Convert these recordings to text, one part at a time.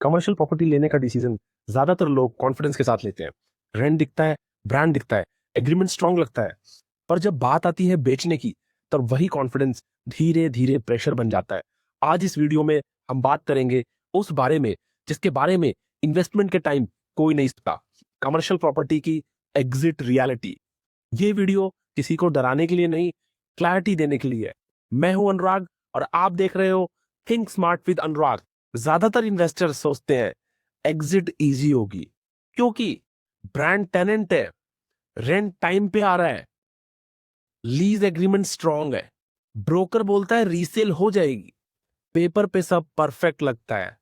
Commercial property लेने का decision ज्यादातर लोग कॉन्फिडेंस के साथ लेते हैं। रेंट दिखता है, ब्रांड दिखता है, एग्रीमेंट स्ट्रांग लगता है, पर जब बात आती है बेचने की तब वही कॉन्फिडेंस धीरे धीरे प्रेशर बन जाता है। आज इस वीडियो में हम बात करेंगे उस बारे में जिसके बारे में इन्वेस्टमेंट के टाइम कोई नहीं सोचता, कमर्शियल प्रॉपर्टी की एग्जिट रियलिटी। ये वीडियो किसी को डराने के लिए नहीं, क्लैरिटी देने के लिए है। मैं हूं अनुराग और आप देख रहे हो थिंक स्मार्ट विद अनुराग। ज्यादातर इन्वेस्टर सोचते हैं एग्जिट इजी होगी क्योंकि ब्रांड टेनेंट है, रेंट टाइम पे आ रहा है, लीज एग्रीमेंट स्ट्रांग है, ब्रोकर बोलता है रीसेल हो जाएगी, पेपर पे सब परफेक्ट लगता है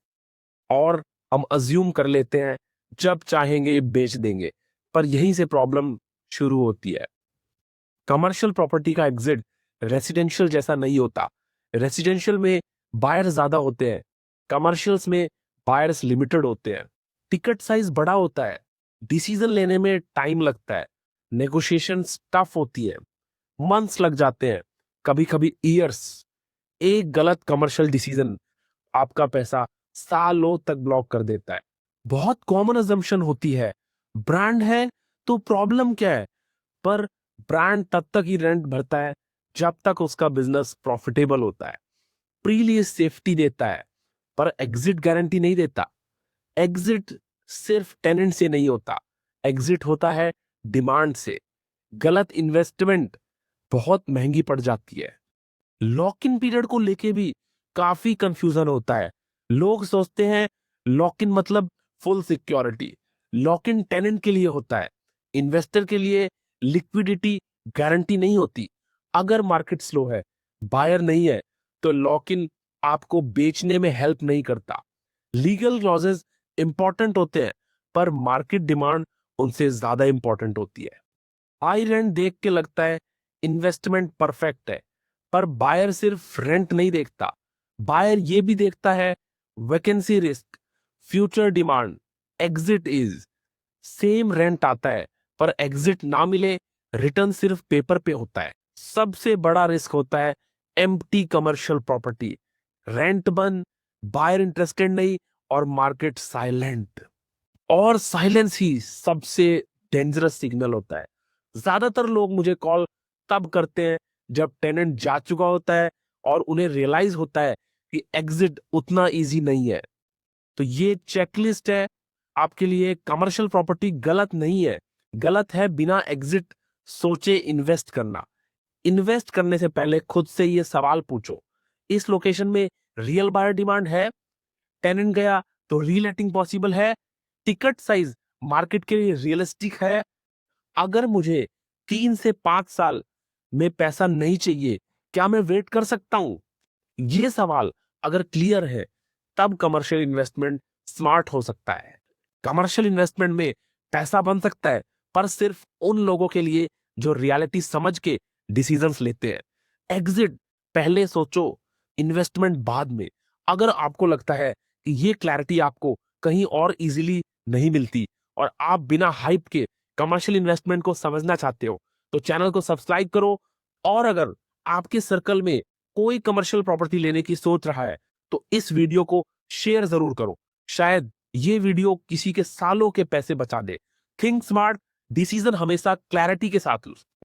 और हम अज्यूम कर लेते हैं जब चाहेंगे बेच देंगे। पर यहीं से प्रॉब्लम शुरू होती है। कमर्शियल प्रॉपर्टी का एग्जिट रेसिडेंशियल जैसा नहीं होता। रेसिडेंशियल में बायर ज्यादा होते हैं, कमर्शियल्स में बायर्स लिमिटेड होते हैं। टिकट साइज बड़ा होता है, डिसीजन लेने में टाइम लगता है, नेगोशिएशन टफ होती है, मंथ्स लग जाते हैं, कभी कभी ईयर्स। एक गलत कमर्शियल डिसीजन आपका पैसा सालों तक ब्लॉक कर देता है। बहुत कॉमन अजम्पशन होती है ब्रांड है तो प्रॉब्लम क्या है, पर ब्रांड तब तक ही रेंट भरता है जब तक उसका बिजनेस प्रॉफिटेबल होता है। प्री लीज सेफ्टी देता है पर एग्जिट गारंटी नहीं देता। एग्जिट सिर्फ टेनेंट से नहीं होता, एग्जिट होता है डिमांड से। गलत इन्वेस्टमेंट बहुत महंगी पड़ जाती है। लॉक इन पीरियड को लेके भी काफी कंफ्यूजन होता है। लोग सोचते हैं लॉक इन मतलब full security. Lock in tenant के लिए होता है, इन्वेस्टर के लिए लिक्विडिटी गारंटी नहीं होती। अगर मार्केट स्लो है, बायर नहीं है, तो लॉक इन आपको बेचने में हेल्प नहीं करता। लीगल क्लॉजेस इंपॉर्टेंट होते हैं पर मार्केट डिमांड उनसे ज्यादा इंपॉर्टेंट होती है। हाई रेंट देख के लगता है इन्वेस्टमेंट परफेक्ट है, पर बायर सिर्फ रेंट नहीं देखता, बायर ये भी देखता है vacancy risk, future demand. Exit is same rent आता है पर एग्जिट ना मिले, रिटर्न सिर्फ पेपर पे होता है। सबसे बड़ा रिस्क होता है एम्प्टी कमर्शियल प्रॉपर्टी। रेंट बंद, बायर इंटरेस्टेड नहीं और मार्केट साइलेंट। और साइलेंस ही सबसे डेंजरस सिग्नल होता है। ज्यादातर लोग मुझे कॉल तब करते हैं जब टेनेंट जा चुका होता है और उन्हें रियलाइज होता है कि एग्जिट उतना इजी नहीं है। तो ये चेकलिस्ट है आपके लिए। कमर्शियल प्रॉपर्टी गलत नहीं है, गलत है बिना एग्जिट सोचे इन्वेस्ट करना। इन्वेस्ट करने से पहले खुद से ये सवाल पूछो, इस लोकेशन में रियल बायर डिमांड है, टेनेंट गया तो रीलेटिंग पॉसिबल है, टिकट साइज मार्केट के लिए रियलिस्टिक है, अगर मुझे 3 से 5 साल में पैसा नहीं चाहिए क्या मैं वेट कर सकता हूं? ये सवाल अगर क्लियर है तब कमर्शियल इन्वेस्टमेंट स्मार्ट हो सकता है। कमर्शियल इन्वेस्टमेंट में पैसा बन सकता है पर सिर्फ उन लोगों के लिए जो रियलिटी समझ के डिसीजंस लेते हैं। एग्जिट पहले सोचो, इन्वेस्टमेंट बाद में। अगर आपको लगता है कि ये क्लैरिटी आपको कहीं और इजीली नहीं मिलती और आप बिना हाइप के कमर्शियल इन्वेस्टमेंट को समझना चाहते हो तो चैनल को सब्सक्राइब करो। और अगर आपके सर्कल में कोई कमर्शियल प्रॉपर्टी लेने की सोच रहा है तो इस वीडियो को शेयर जरूर करो, शायद ये वीडियो किसी के सालों के पैसे बचा दे। थिंक स्मार्ट, डिसीजन हमेशा क्लैरिटी के साथ लो।